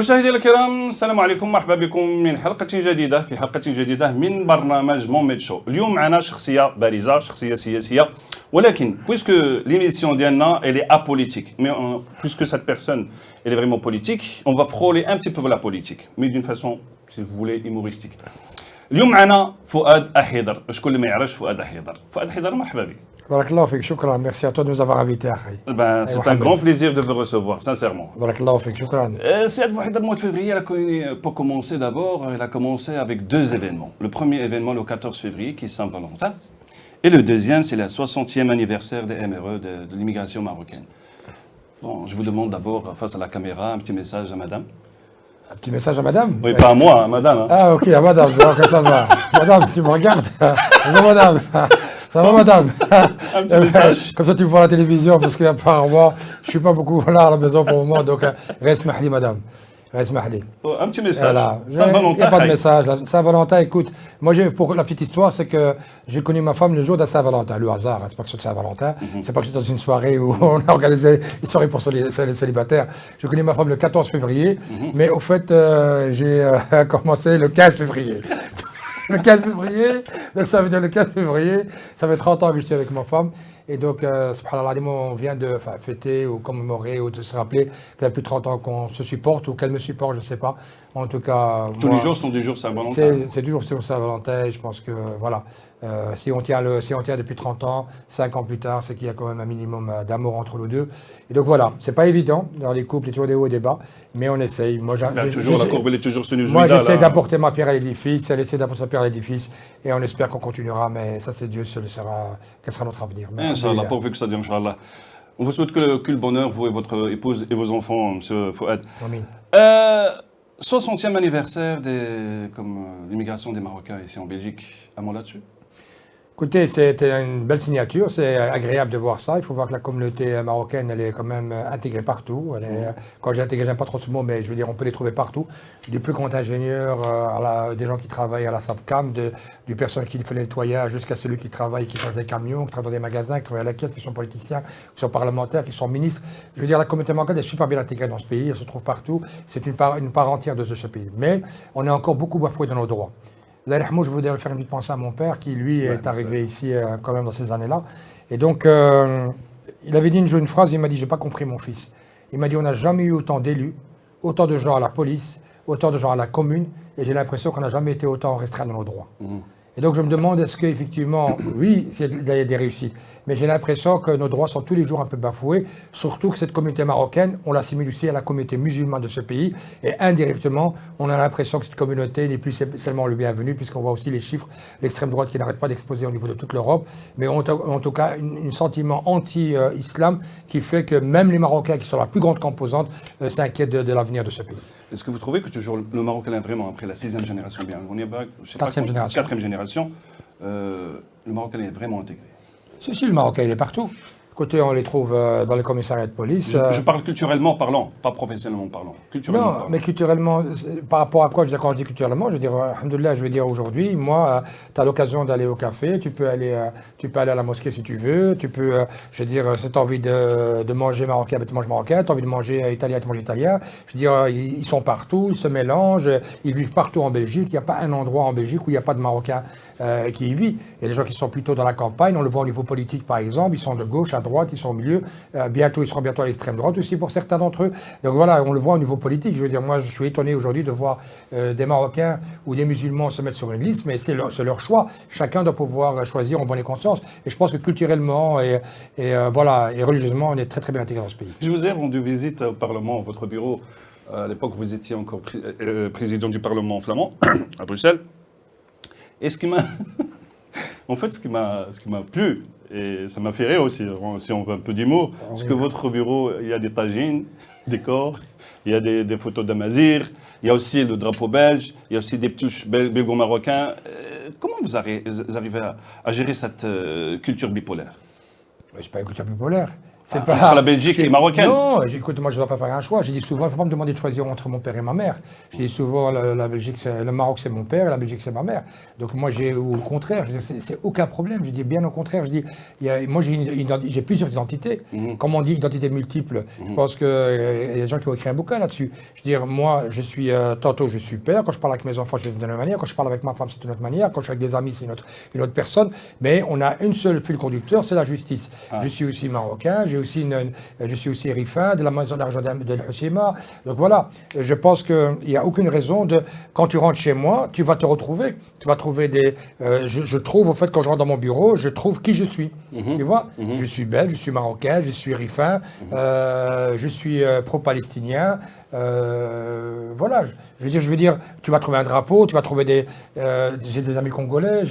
مشاهدينا الكرام السلام عليكم، مرحبا بكم من حلقة جديدة في حلقة جديدة من برنامج موميد شو. اليوم معنا شخصية بارزة، شخصية سياسية، ولكن puisque l'émission ديالنا elle est apolitique, mais puisque cette personne elle est vraiment politique, on va frôler un petit peu la politique, mais d'une façon, si vous voulez, humoristique. اليوم معنا فؤاد أحيدر. شكون اللي ما يعرفش فؤاد أحيدر؟ فؤاد أحيدر مرحبا بك. بارك الله فيك، شكرا، merci à toi de nous avoir invités أخي. Ben, c'est un grand plaisir de vous recevoir, sincèrement. بارك الله فيك، شكرا. Cette fois, le mois de février, pour commencer d'abord, il a commencé avec deux événements. Le premier événement, le 14 février, qui est Saint-Valentin. Et le deuxième, c'est le 60e anniversaire des MRE, de l'immigration marocaine. Bon, je vous demande d'abord, face à la caméra, un petit message à madame. Un petit message à madame? Oui, pas à moi, à madame. Hein. Ah, ok, à madame, donc ça va. Madame, tu me regardes? Bonjour madame. Ça va madame? Un petit message. Comme ça tu me vois à la télévision, parce qu'apparemment, je ne suis pas beaucoup là à la maison pour le moment, donc reste mahli madame. Reste mahli. Oh, un petit message. Voilà. Saint-Valentin. Il n'y a pas de message. Saint-Valentin, écoute, moi, pour la petite histoire, c'est que j'ai connu ma femme le jour de Saint-Valentin. Le hasard, hein, c'est pas que c'est Saint-Valentin. C'est pas que j'étais dans une soirée où on a organisé une soirée pour les célibataires. J'ai connu ma femme le 14 février, mais au fait, j'ai commencé le 15 février. Le 15 février, donc ça veut dire le 15 février, ça fait 30 ans que je suis avec ma femme. Et donc, subhanallah, on vient de fêter ou commémorer ou de se rappeler qu'il y a plus de 30 ans qu'on se supporte ou qu'elle me supporte, je ne sais pas. En tout cas, tous les jours sont des jours Saint-Valentin. C'est toujours sur Saint-Valentin. Je pense que, voilà, si on tient depuis 30 ans, 5 ans plus tard, c'est qu'il y a quand même un minimum d'amour entre nous deux. Et donc voilà, c'est pas évident. Dans les couples, il y a toujours des hauts et des bas, mais on essaye. Moi, la courbe, elle est toujours sinusoïdale. Moi, j'essaie d'apporter ma pierre à l'édifice, elle essaie d'apporter sa pierre à l'édifice, et on espère qu'on continuera, mais ça, c'est Dieu, quel sera notre avenir. Inch'Allah, pourvu que ça dure, Inch'Allah. On vous souhaite que le bonheur, vous et votre épouse et vos enfants, M. Fouad. Amin. 60e anniversaire de l'immigration des Marocains ici en Belgique. Un mot là-dessus? Écoutez, c'était une belle signature, c'est agréable de voir ça. Il faut voir que la communauté marocaine, elle est quand même intégrée partout. Quand j'ai intégré, j'aime pas trop ce mot, mais je veux dire, on peut les trouver partout. Du plus grand ingénieur, des gens qui travaillent à la SAPCAM, du personnel qui fait le nettoyage, jusqu'à celui qui travaille, qui change des camions, qui travaille dans des magasins, qui travaille à la caisse, qui sont politiciens, qui sont parlementaires, qui sont ministres. Je veux dire, la communauté marocaine est super bien intégrée dans ce pays, elle se trouve partout. C'est une part entière de ce pays. Mais on est encore beaucoup bafoué dans nos droits. Je voudrais faire une petite pensée à mon père qui, lui, est arrivé ici quand même dans ces années-là. Et donc, il avait dit une phrase, il m'a dit, j'ai pas compris mon fils. Il m'a dit, on n'a jamais eu autant d'élus, autant de gens à la police, autant de gens à la commune, et j'ai l'impression qu'on n'a jamais été autant restreint dans nos droits. Et donc je me demande, est-ce qu'effectivement, oui, il y a des réussites, mais j'ai l'impression que nos droits sont tous les jours un peu bafoués, surtout que cette communauté marocaine, on l'assimile aussi à la communauté musulmane de ce pays, et indirectement, on a l'impression que cette communauté n'est plus seulement le bienvenu, puisqu'on voit aussi les chiffres, l'extrême droite qui n'arrête pas d'exploser au niveau de toute l'Europe, mais en tout cas, un sentiment anti-islam qui fait que même les Marocains, qui sont la plus grande composante, s'inquiètent de l'avenir de ce pays. Est-ce que vous trouvez que toujours le Maroc est vraiment, après la 6e génération, bien, on est pas, je sais 4e génération. 4e génération, le Maroc est vraiment intégré? Si, le Marocain, il est partout. Écoutez, on les trouve dans les commissariats de police. Je parle culturellement parlant, pas professionnellement parlant. Culturellement parlant. Mais culturellement, par rapport à quoi? Quand je dis culturellement, je veux dire, alhamdoulilah, je veux dire aujourd'hui, moi, tu as l'occasion d'aller au café, tu peux aller à la mosquée si tu veux, tu peux, je veux dire, si tu as envie de manger marocain, tu manges marocain, tu as envie de manger italien, tu manges italien. Je veux dire, ils sont partout, ils se mélangent, ils vivent partout en Belgique. Il n'y a pas un endroit en Belgique où il n'y a pas de Marocains qui y vivent. Il y a des gens qui sont plutôt dans la campagne, on le voit au niveau politique par exemple, ils sont de gauche à droite, ils sont au milieu, ils seront bientôt à l'extrême droite aussi pour certains d'entre eux. Donc voilà, on le voit au niveau politique. Je veux dire, moi je suis étonné aujourd'hui de voir des Marocains ou des musulmans se mettre sur une liste, mais c'est leur choix. Chacun doit pouvoir choisir en bonne conscience. Et je pense que culturellement et religieusement, on est très très bien intégré dans ce pays. Je vous ai rendu visite au Parlement, à votre bureau. À l'époque, vous étiez encore président du Parlement flamand, à Bruxelles. Et ce qui m'a plu, et ça m'a fait rire aussi, si on veut un peu d'humour, c'est que votre bureau, il y a des tagines, des corps, il y a des photos d'Amazir, il y a aussi le drapeau belge, il y a aussi des touches belgo-marocains. Comment vous arrivez à gérer cette culture bipolaire? C'est pas une culture bipolaire. C'est Entre la Belgique et marocaine. Non, écoute, moi je ne dois pas faire un choix. J'ai dit souvent, il ne faut pas me demander de choisir entre mon père et ma mère. Je dis souvent, la Belgique, le Maroc c'est mon père et la Belgique c'est ma mère. Donc moi ou le contraire, je dis, c'est aucun problème. Je dis bien au contraire. Je dis, moi j'ai plusieurs identités. Comme on dit, identité multiple. Je pense qu'il y a des gens qui ont écrit un bouquin là-dessus. Je veux dire, moi je suis, tantôt je suis père. Quand je parle avec mes enfants, je suis d'une autre manière. Quand je parle avec ma femme, c'est d'une autre manière. Quand je suis avec des amis, c'est une autre personne. Mais on a une seule fil conducteur, c'est la justice. Je suis aussi marocain. Je suis aussi Rifin, de la maison d'argent de l'Hussima. Donc voilà, je pense qu'il n'y a aucune raison de... Quand tu rentres chez moi, tu vas te retrouver. Tu vas trouver des... je trouve, au fait, quand je rentre dans mon bureau, je trouve qui je suis. Tu vois, je suis belge, je suis marocain, je suis Rifin, je suis pro-palestinien. Voilà, je veux dire, tu vas trouver un drapeau, tu vas trouver des... j'ai des amis congolais,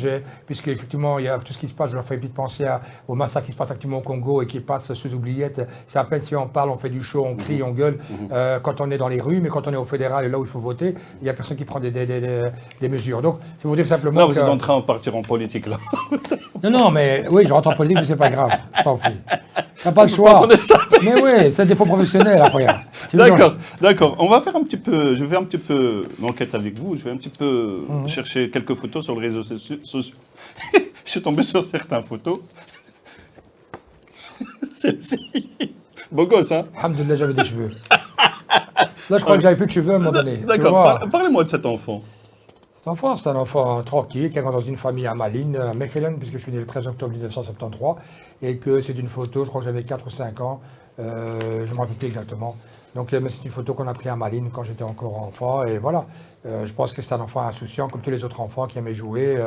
puisque effectivement, il y a tout ce qui se passe, je leur fais une petite pensée au massacre qui se passe actuellement au Congo et qui passe sous oubliette. C'est à peine si on parle, on fait du show, on crie, on gueule quand on est dans les rues, mais quand on est au fédéral et là où il faut voter, il n'y a personne qui prend des mesures. Donc, c'est pour dire simplement là, vous êtes en train de partir en politique, là. Non, mais oui, je rentre en politique, mais c'est pas grave, je t'en prie. T'as pas le choix. Mais oui, c'est un défaut professionnel, après. D'accord. On va faire un petit peu, je vais un petit peu l'enquête avec vous, je vais un petit peu chercher quelques photos sur le réseau social. Je suis tombé sur certaines photos. Celle-ci. Beau gosse, hein? Alhamdoulilah, j'avais des cheveux. Là, je crois que j'avais plus de cheveux à un moment donné. D'accord, parlez-moi de cet enfant. Cet enfant, c'est un enfant tranquille, qui est dans une famille à Malines, à Mechelen, puisque je suis né le 13 octobre 1973, et que c'est une photo, je crois que j'avais 4 ou 5 ans, je me rappelle plus exactement. Donc c'est une photo qu'on a prise à Malines quand j'étais encore enfant, et voilà. Je pense que c'est un enfant insouciant, comme tous les autres enfants qui aimaient jouer.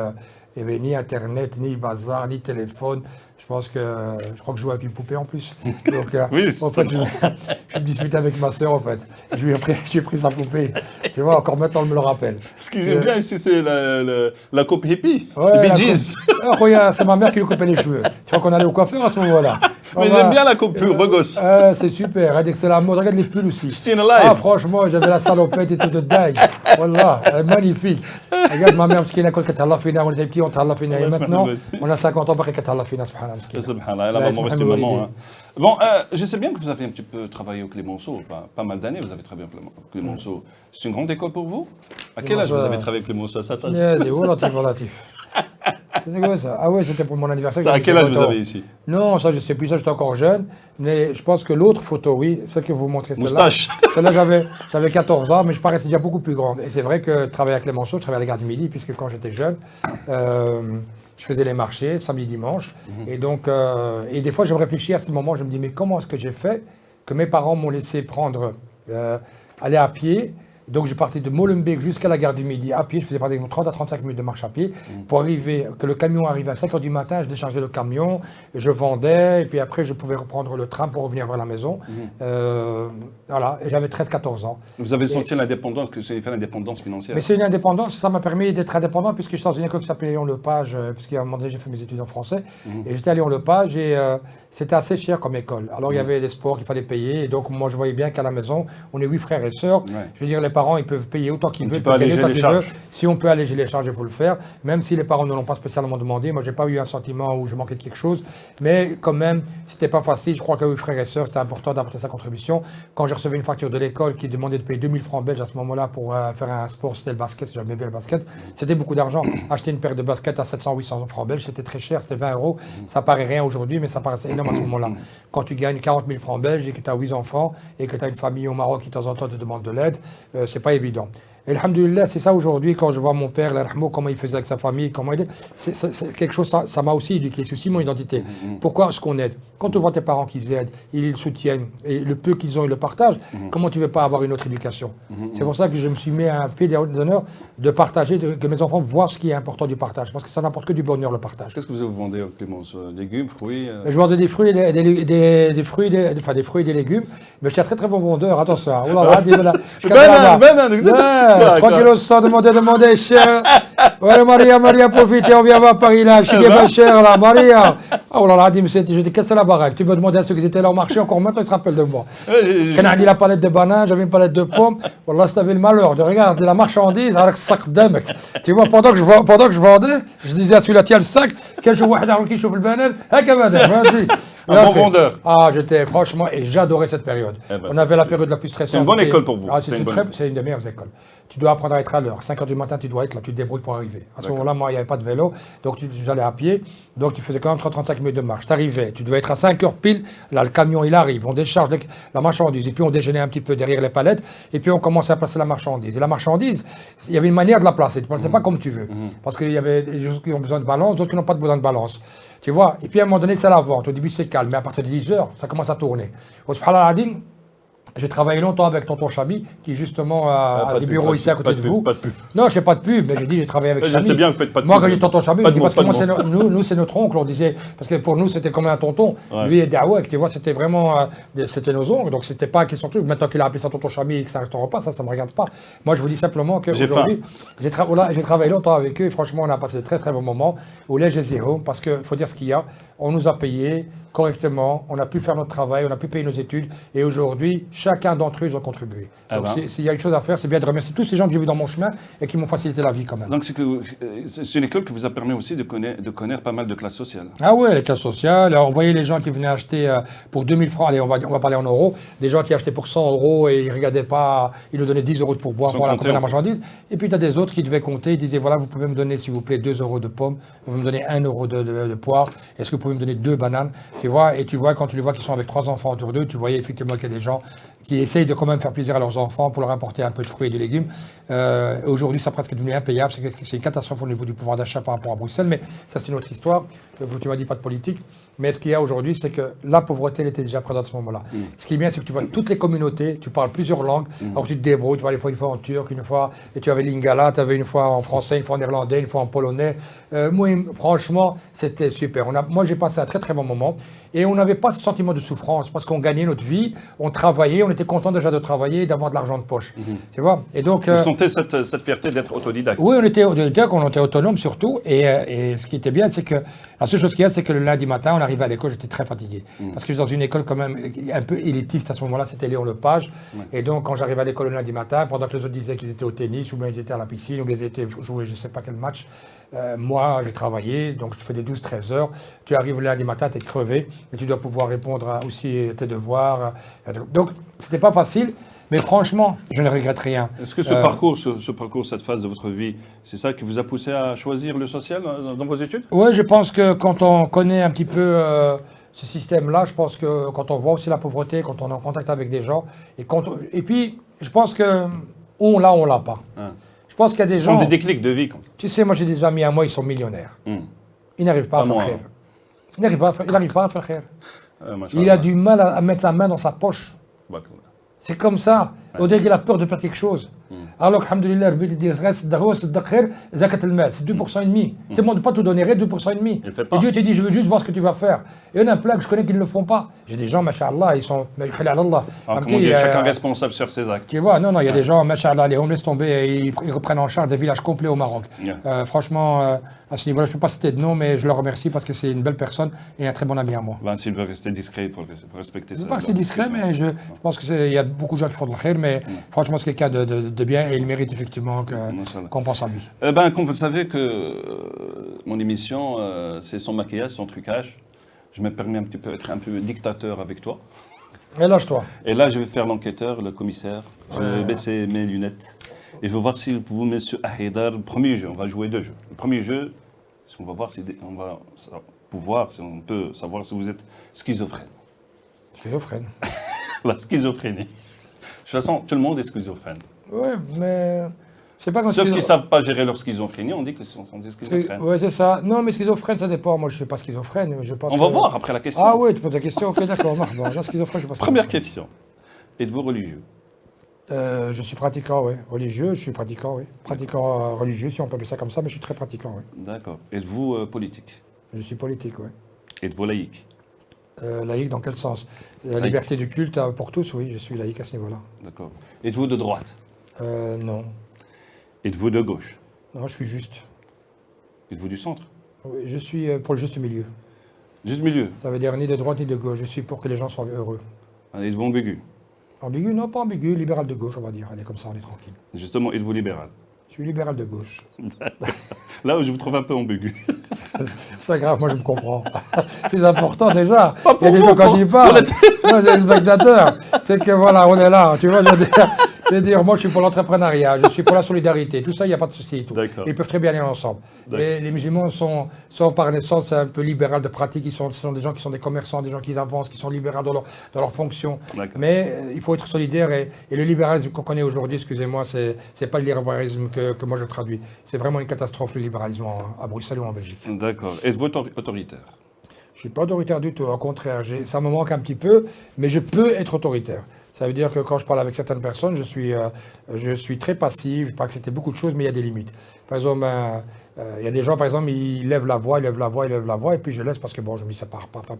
Il n'y avait ni Internet, ni bazar, ni téléphone. Je crois que je jouais avec une poupée en plus. Donc, oui, en fait, je me disputais avec ma sœur, en fait. J'ai pris sa poupée. Tu vois, encore maintenant, on me le rappelle. Ce que j'aime bien ici, c'est la coupe hippie. Ouais, les Bee Gees. Regarde, c'est ma mère qui lui coupait les cheveux. Tu vois qu'on allait au coiffeur à ce moment-là. Mais j'aime bien la coupure, beau gosse. C'est super. Dès que c'est la mode, regarde les pulls aussi. Still alive. Franchement, j'avais la salopette et tout de dingue. Voilà, elle est magnifique. Regarde ma mère, parce qu'elle a quand on était petits, on t'a fina. Et maintenant, on a 50 ans, après qu'elle a fina, subhanallah. Elle a vraiment resté maman. Hein. Bon, je sais bien que vous avez un petit peu travaillé au Clémenceau, pas mal d'années, vous avez travaillé au Clémenceau. C'est une grande école pour vous? À quel âge vous avez travaillé au Clémenceau? À cet âge? Relatif. C'était quoi ça? Ah ouais, c'était pour mon anniversaire. À quel âge vous avez ici? Non, ça je sais plus, ça j'étais encore jeune. Mais je pense que l'autre photo, oui, celle que vous montrez, moustache. Celle-là, j'avais 14 ans, mais je paraissais déjà beaucoup plus grande. Et c'est vrai que travailler à Clémenceau, je travaillais à la gare du Midi, puisque quand j'étais jeune, je faisais les marchés, samedi, dimanche. Et donc, et des fois, je me réfléchis à ce moment, je me dis, mais comment est-ce que j'ai fait que mes parents m'ont laissé aller à pied? Donc, je partais de Molenbeek jusqu'à la gare du Midi à pied. Je faisais par exemple 30 à 35 minutes de marche à pied pour arriver, que le camion arrive à 5 h du matin. Je déchargeais le camion, je vendais, et puis après, je pouvais reprendre le train pour revenir vers la maison. Voilà, et j'avais 13-14 ans. Vous avez senti l'indépendance, que c'est l'indépendance financière? Mais c'est une indépendance, ça m'a permis d'être indépendant, puisque je suis dans une école qui s'appelait Lyon-Lepage, puisqu'à un moment donné, j'ai fait mes études en français. Et j'étais à Lyon-Lepage, et c'était assez cher comme école. Alors, il y avait des sports qu'il fallait payer, et donc moi, je voyais bien qu'à la maison, on est 8 frères et sœurs. Je veux dire, les parents, ils peuvent payer autant qu'ils veulent, si on peut alléger les charges, il faut le faire, même si les parents ne l'ont pas spécialement demandé. Moi, j'ai pas eu un sentiment où je manquais de quelque chose, mais quand même, c'était pas facile. Je crois que oui, frères et sœurs, c'était important d'apporter sa contribution. Quand je recevais une facture de l'école qui demandait de payer 2000 francs belges à ce moment-là pour faire un sport, c'était le basket, j'aimais bien le basket, c'était beaucoup d'argent. Acheter une paire de baskets à 700-800 francs belges, c'était très cher, c'était 20 €. Ça paraît rien aujourd'hui, mais ça paraissait énorme à ce moment-là. Quand tu gagnes 40 000 francs belges et que tu as 8 enfants et que tu as une famille au Maroc qui de temps en temps te demande de l'aide, c'est pas évident. Et alhamdoulilah, c'est ça aujourd'hui, quand je vois mon père, comment il faisait avec sa famille, comment il est, c'est quelque chose, ça m'a aussi éduqué, c'est aussi mon identité. Pourquoi est-ce qu'on aide? Quand tu vois tes parents qu'ils aident, ils soutiennent, et le peu qu'ils ont, ils le partagent, comment tu ne veux pas avoir une autre éducation? C'est pour ça que je me suis mis à un pied d'honneur de partager, que mes enfants voient ce qui est important du partage, parce que ça n'apporte que du bonheur, le partage. Qu'est-ce que vous vendez au Clémenceau? Légumes, fruits Je vendais des fruits, des fruits et des légumes, mais j'étais un très très bon vendeur, attention. Oh là là, banane, 3 kilos sans demander cher. Ouais, Maria, profitez, on vient voir Paris là. Je suis pas cher là, Maria. Oh là là, j'ai cassé la baraque. Tu peux demander à ceux qui étaient là au marché, encore maintenant ils se rappellent de moi. Quand on a dit la palette de bananes, j'avais une palette de pommes. Voilà, c'était le malheur de regarder la marchandise avec ce sac d'âme. Tu vois, pendant que je vendais, je disais à celui-là, tiens le sac, quel jour qui chauffe le banane, vas-y. Un bon vendeur. Ah, j'étais franchement, et j'adorais cette période. Eh ben, On avait la période la plus stressante. C'est une bonne école pour vous. Ah, C'était c'est une des meilleures écoles. Tu dois apprendre à être à l'heure. 5 h du matin, tu dois être là, tu te débrouilles pour arriver. À ce moment-là, moi, il n'y avait pas de vélo, donc j'allais à pied. Donc tu faisais quand même 30-35 minutes de marche. Tu arrivais, tu devais être à 5 h pile. Là, le camion, il arrive, on décharge la marchandise. Et puis on déjeunait un petit peu derrière les palettes. Et puis on commençait à placer la marchandise. Et la marchandise, il y avait une manière de la placer. Tu ne plaçais pas comme tu veux. Parce qu'il y avait des gens qui ont besoin de balance, d'autres qui n'ont pas besoin de balance. Tu vois. Et puis à un moment donné, c'est la vente. Au début, c'est calme. Mais à partir de 10 h, ça commence à tourner. J'ai travaillé longtemps avec tonton Chabi, qui justement a des bureaux ici à côté de vous. Pas de pub. Non, je fais pas de pub, mais j'ai dit j'ai travaillé avec Chabi. Je sais bien que vous faites pas de pub. Moi, quand j'ai tonton Chabi, parce que moi, nous, c'est notre oncle, on disait, parce que pour nous, c'était comme un tonton. Ouais. Lui et Daouek, tu vois, c'était vraiment, c'était nos oncles, donc c'était pas une question de truc. Maintenant qu'il a appelé ça tonton Chabi et que ça ne restera pas, ça me regarde pas. Moi, je vous dis simplement qu'aujourd'hui, j'ai travaillé longtemps avec eux, et franchement, on a passé de très très bons moments. Au Lège Zéro, parce qu'il faut dire ce qu'il y a, on nous a payé correctement, on a pu faire notre travail, on a pu payer nos études, et aujourd'hui, chacun d'entre eux, ils ont contribué. Donc, s'il y a une chose à faire, c'est bien de remercier tous ces gens que j'ai vus dans mon chemin et qui m'ont facilité la vie quand même. Donc, c'est une école qui vous a permis aussi de connaître pas mal de classes sociales. Ah ouais, les classes sociales. Alors, on voyait les gens qui venaient acheter pour 2000 francs, allez, on va parler en euros, des gens qui achetaient pour 100 euros et ils ne regardaient pas, ils nous donnaient 10 euros de pourboire pour la marchandise. Et puis, tu as des autres qui devaient compter, ils disaient, voilà, vous pouvez me donner, s'il vous plaît, 2 euros de pommes, vous pouvez me donner 1 euro de poire, est-ce que vous pouvez me donner 2 bananes? Tu vois, et tu vois, quand tu les vois qui sont avec 3 enfants autour d'eux, tu voyais effectivement qu'il y a des gens qui essayent de quand même faire plaisir à leurs enfants pour leur apporter un peu de fruits et de légumes. Aujourd'hui, ça presque devenu impayable. C'est une catastrophe au niveau du pouvoir d'achat par rapport à Bruxelles, mais ça, c'est une autre histoire. Tu m'as dit pas de politique. Mais ce qu'il y a aujourd'hui, c'est que la pauvreté, elle était déjà présente à ce moment-là. Ce qui est bien, c'est que tu vois toutes les communautés, tu parles plusieurs langues, alors tu te débrouilles, tu parles une fois en turc, une fois, et tu avais l'ingala, tu avais une fois en français, une fois en néerlandais, une fois en polonais. Moi, franchement, c'était super. Moi, j'ai passé un très très bon moment. Et on n'avait pas ce sentiment de souffrance, parce qu'on gagnait notre vie, on travaillait, on était content déjà de travailler et d'avoir de l'argent de poche. Tu vois. Et donc, vous sentez cette fierté d'être autodidacte? Oui, on était autonome surtout. Et ce qui était bien, c'est que la seule chose qu'il y a, c'est que le lundi matin, on arrivait à l'école, j'étais très fatigué. Parce que j'étais dans une école quand même un peu élitiste à ce moment-là, c'était Léon Lepage. Et donc, quand j'arrivais à l'école le lundi matin, pendant que les autres disaient qu'ils étaient au tennis, ou bien ils étaient à la piscine, ou bien ils étaient jouer je ne sais pas quel match, moi, j'ai travaillé, donc je fais des 12-13 heures. Tu arrives le lundi matin, tu es crevé, mais tu dois pouvoir répondre aussi tes devoirs. Donc, c'était pas facile. Mais franchement, je ne regrette rien. Est-ce que ce parcours, cette phase de votre vie, c'est ça qui vous a poussé à choisir le social dans vos études? Oui, je pense que quand on connaît un petit peu ce système-là, je pense que quand on voit aussi la pauvreté, quand on est en contact avec des gens, et puis je pense que on l'a pas. Je pense qu'il y a des gens... Ce sont des déclics de vie. Comme ça. Tu sais, moi j'ai des amis à moi, ils sont millionnaires. Ils n'arrivent pas à faire khair. Il n'arrive pas à faire khair. Il a du mal à mettre sa main dans sa poche. C'est comme ça. On dirait qu'il a peur de perdre quelque chose. Alors, alhamdoulilah, c'est 2% et demi. Tu ne demandes pas de tout donner, 2% et demi. Et Dieu te dit, je veux juste voir ce que tu vas faire. Et il y en a plein que je connais qui ne le font pas. J'ai des gens, machallah, ils sont... chacun responsable sur ses actes. Tu vois, non, il y a des gens, machallah, les hommes laissent tomber et ils reprennent en charge des villages complets au Maroc. Franchement, à ce niveau-là, je ne peux pas citer de nom, mais je le remercie parce que c'est une belle personne et un très bon ami à moi. S'il veut rester discret, il faut respecter ça. Je ne veux pas rester discret, mais je pense qu'il y a beaucoup de gens qui font de le khair, mais franchement, c'est quelqu'un de bien et il mérite effectivement qu'on pense à lui. Comme vous savez que mon émission, c'est son maquillage, son trucage. Je me permets d'être un peu dictateur avec toi. Et lâche-toi. Et là, je vais faire l'enquêteur, le commissaire. Je vais baisser mes lunettes. Et je vais voir si vous, monsieur Ahidar, le premier jeu, on va jouer 2 jeux. Le premier jeu, on va voir si on peut savoir si vous êtes schizophrène. Schizophrène. La schizophrénie. De toute façon, tout le monde est schizophrène. Oui, mais... Ceux qui ne savent pas gérer leur schizophrénie, on dit qu'ils sont des schizophrènes. Oui, c'est ça. Non, mais schizophrène, ça dépend. Moi, je ne suis pas schizophrène. Mais je pense on va voir après la question. Ah oui, tu poses la question. Ok, d'accord. Bon, là, schizophrène, je ne suis pas Première question. Êtes-vous religieux? Je suis pratiquant, oui. Religieux, je suis pratiquant, oui. Pratiquant religieux, si on peut appeler ça comme ça, mais je suis très pratiquant, oui. D'accord. Êtes-vous politique? Je suis politique, oui. Êtes-vous laïque? Laïque dans quel sens? La liberté du culte pour tous, oui, je suis laïque à ce niveau-là. D'accord. Êtes-vous de droite? Non. Êtes-vous de gauche? Non, je suis juste. Êtes-vous du centre? Oui, je suis pour le juste milieu. Juste milieu? Ça veut dire ni de droite ni de gauche. Je suis pour que les gens soient heureux. Êtes-vous ambigu? Ambigu? Non, pas ambigu. Libéral de gauche, on va dire. Allez, comme ça, on est tranquille. Justement, êtes-vous libéral? Je suis libéral de gauche. Là où je vous trouve un peu ambigu. C'est pas grave, moi je me comprends. Plus important déjà, Pas il y a des pour gens vous, quand ils parlent, moi j'ai des spectateurs, c'est que voilà, on est là, tu vois, je veux dire, moi je suis pour l'entrepreneuriat, je suis pour la solidarité, tout ça, il n'y a pas de souci et tout. D'accord. Ils peuvent très bien aller ensemble. Et les musulmans sont par naissance un peu libéraux de pratique, ce sont des gens qui sont des commerçants, des gens qui avancent, qui sont libéraux dans leur fonction. D'accord. Mais il faut être solidaire et le libéralisme qu'on connaît aujourd'hui, excusez-moi, c'est pas le libéralisme que moi je traduis. C'est vraiment une catastrophe le libéralisme à Bruxelles ou en Belgique. D'accord. Êtes-vous autoritaire? Je ne suis pas autoritaire du tout, au contraire, ça me manque un petit peu, mais je peux être autoritaire. Ça veut dire que quand je parle avec certaines personnes, je suis très passif, je peux accepter beaucoup de choses, mais il y a des limites. Par exemple, il y a des gens, par exemple, ils lèvent la voix, et puis je laisse parce que bon, je me dis ça part pas, ça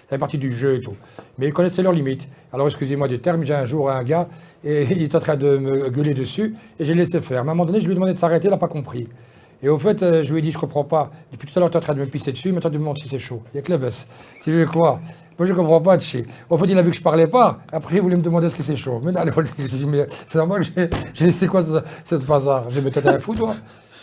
fait partie du jeu et tout. Mais ils connaissaient leurs limites. Alors excusez-moi du terme, j'ai un jour un gars, et il est en train de me gueuler dessus, et j'ai laissé faire. Mais à un moment donné, je lui ai demandé de s'arrêter, il n'a pas compris. Et au fait, je lui ai dit, je comprends pas. Depuis tout à l'heure, tu es en train de me pisser dessus, maintenant tu me demandes si c'est chaud. Il y a que la baisse. Tu veux quoi? Moi, je ne comprends pas de chier. Au fait, il a vu que je parlais pas. Après, il voulait me demander est-ce que c'est chaud. Mais non, je dis, mais c'est normal que j'ai laissé quoi cette bazar? J'ai peut-être un fou, toi.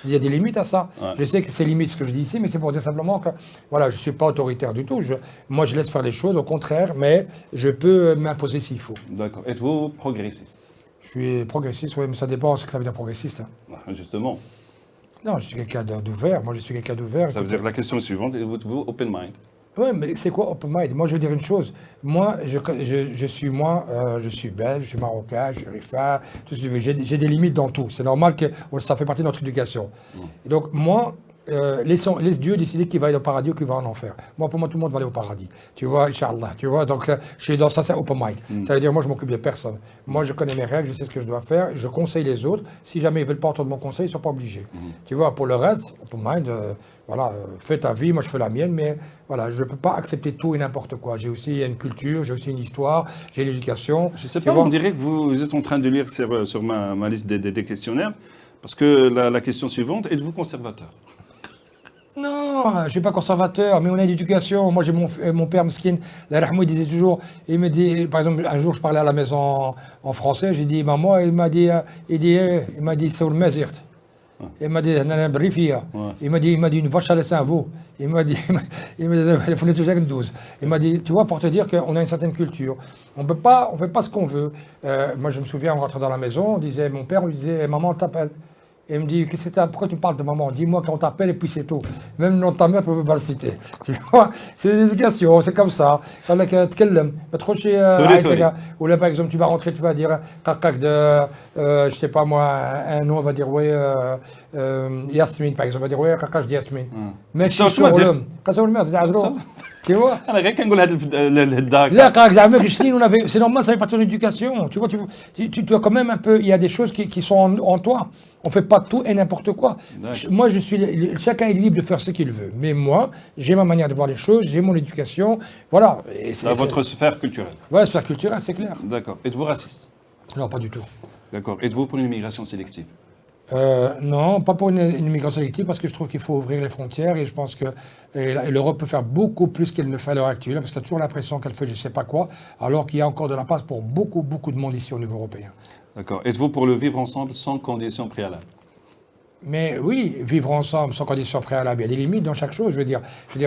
Il y a des limites à ça. Ouais. Je sais que c'est limite ce que je dis ici, mais c'est pour dire simplement que voilà, je ne suis pas autoritaire du tout. Moi, je laisse faire les choses, au contraire, mais je peux m'imposer s'il faut. D'accord. Êtes-vous progressiste? Je suis progressiste, oui, mais ça dépend ce que ça veut dire progressiste. Hein. Justement. Non, je suis quelqu'un d'ouvert. Moi, je suis quelqu'un d'ouvert. Ça veut dire la question suivante, êtes-vous open mind? Oui, mais c'est quoi open mind? Moi, je veux dire une chose. Moi, je suis belge, je suis marocain, je suis rifa, tout ce que tu veux. J'ai des limites dans tout. C'est normal que ça fait partie de notre éducation. Et donc, moi, laisse Dieu décider qui va aller au paradis ou qui va en enfer. Moi, pour moi, tout le monde va aller au paradis. Tu vois, Inch'Allah. Tu vois, donc, je suis dans ça, c'est open mind. Ça veut dire, moi, je m'occupe de personne. Moi, je connais mes règles, je sais ce que je dois faire, je conseille les autres. Si jamais ils ne veulent pas entendre mon conseil, ils ne sont pas obligés. Tu vois, pour le reste, open mind, voilà, fais ta vie, moi, je fais la mienne, mais voilà, je ne peux pas accepter tout et n'importe quoi. J'ai aussi une culture, j'ai aussi une histoire, j'ai l'éducation. Je ne sais pas, on dirait que vous êtes en train de lire sur ma liste des questionnaires, parce que la question suivante, êtes-vous conservateur? Non, je ne suis pas conservateur, mais on a une éducation. Moi, j'ai mon père Mskin, il disait toujours, il me dit, par exemple, un jour, je parlais à la maison en français, j'ai dit, maman, il m'a dit, c'est le Mazirt. Il m'a dit, il m'a dit, une vache à laisser un veau. Il m'a dit, il m'a dit, tu vois, pour te dire qu'on a une certaine culture. On ne fait pas ce qu'on veut. Moi, je me souviens, on rentrait dans la maison, mon père lui disait, maman, t'appelle. Et il me dit, pourquoi tu me parles de maman? Dis-moi quand on t'appelle et puis c'est tout. Même le nom de ta mère, tu ne peux pas le citer. Tu vois, c'est l'éducation, c'est comme ça. Ou là, par exemple, tu vas rentrer, tu vas dire, je sais pas moi, un nom, on va dire, oui, Yasmine, par exemple, on va dire, oui, je dis Yasmine. Mais c'est tu vois? C'est normal, ça fait partie de l'éducation. Tu vois, tu as quand même un peu, il y a des choses qui sont en toi. On ne fait pas tout et n'importe quoi. Moi, chacun est libre de faire ce qu'il veut. Mais moi, j'ai ma manière de voir les choses, j'ai mon éducation. Voilà. Dans votre sphère culturelle. Oui, sphère culturelle, c'est clair. D'accord. Êtes-vous raciste? Non, pas du tout. D'accord. Êtes-vous pour une immigration sélective? Non, pas pour une immigration sélective, parce que je trouve qu'il faut ouvrir les frontières et je pense que l'Europe peut faire beaucoup plus qu'elle ne fait à l'heure actuelle, parce qu'elle a toujours l'impression qu'elle fait je ne sais pas quoi, alors qu'il y a encore de la place pour beaucoup, beaucoup de monde ici au niveau européen. D'accord. Êtes-vous pour le vivre ensemble sans conditions préalables? Mais oui, vivre ensemble sans conditions préalables, il y a des limites dans chaque chose. Je veux dire,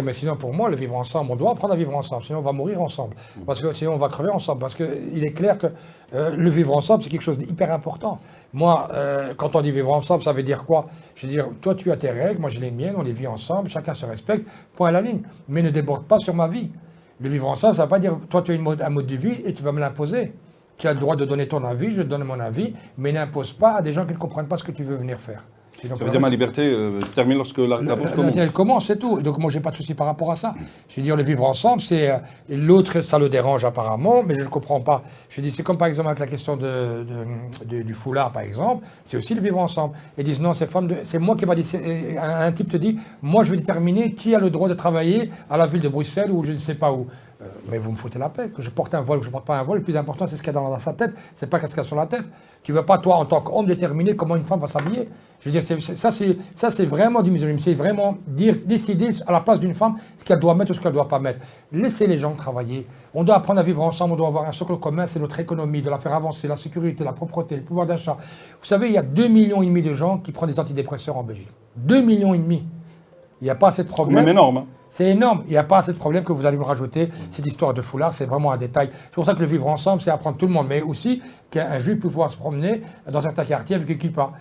mais sinon pour moi, le vivre ensemble, on doit apprendre à vivre ensemble, sinon on va mourir ensemble. Parce que sinon on va crever ensemble. Parce qu'il est clair que le vivre ensemble, c'est quelque chose d'hyper important. Moi, quand on dit vivre ensemble, ça veut dire quoi? Je veux dire, toi tu as tes règles, moi j'ai les miennes, on les vit ensemble, chacun se respecte, point à la ligne. Mais ne déborde pas sur ma vie. Le vivre ensemble, ça ne veut pas dire, toi tu as un mode de vie et tu vas me l'imposer. Tu as le droit de donner ton avis, je donne mon avis, mais n'impose pas à des gens qui ne comprennent pas ce que tu veux venir faire. Ça veut dire ma liberté se termine lorsque la vôtre commence. Elle commence, c'est tout. Donc moi, j'ai pas de souci par rapport à ça. Je veux dire, le vivre ensemble, c'est l'autre, ça le dérange apparemment, mais je ne le comprends pas. Je dis, c'est comme par exemple avec la question du foulard, par exemple, c'est aussi le vivre ensemble. Ils disent non, c'est moi qui va dire. Un type te dit, moi, je vais déterminer qui a le droit de travailler à la ville de Bruxelles ou je ne sais pas où. Mais vous me foutez la paix, que je porte un voile ou que je ne porte pas un voile, le plus important c'est ce qu'il y a dans sa tête, c'est pas ce qu'il y a sur la tête. Tu ne veux pas, toi, en tant qu'homme, déterminer comment une femme va s'habiller. Je veux dire, ça c'est vraiment du misogynisme, c'est vraiment décider à la place d'une femme ce qu'elle doit mettre ou ce qu'elle ne doit pas mettre. Laissez les gens travailler. On doit apprendre à vivre ensemble, on doit avoir un socle commun, c'est notre économie, de la faire avancer, la sécurité, la propreté, le pouvoir d'achat. Vous savez, il y a 2,5 millions de gens qui prennent des antidépresseurs en Belgique. 2,5 millions. Il n'y a pas assez de Quand problèmes. même énorme. Hein. C'est énorme. Il n'y a pas assez de problèmes que vous allez me rajouter. Cette histoire de foulard, c'est vraiment un détail. C'est pour ça que le vivre ensemble, c'est apprendre tout le monde. Mais aussi qu'un juif peut pouvoir se promener dans certains quartiers avec un kippa.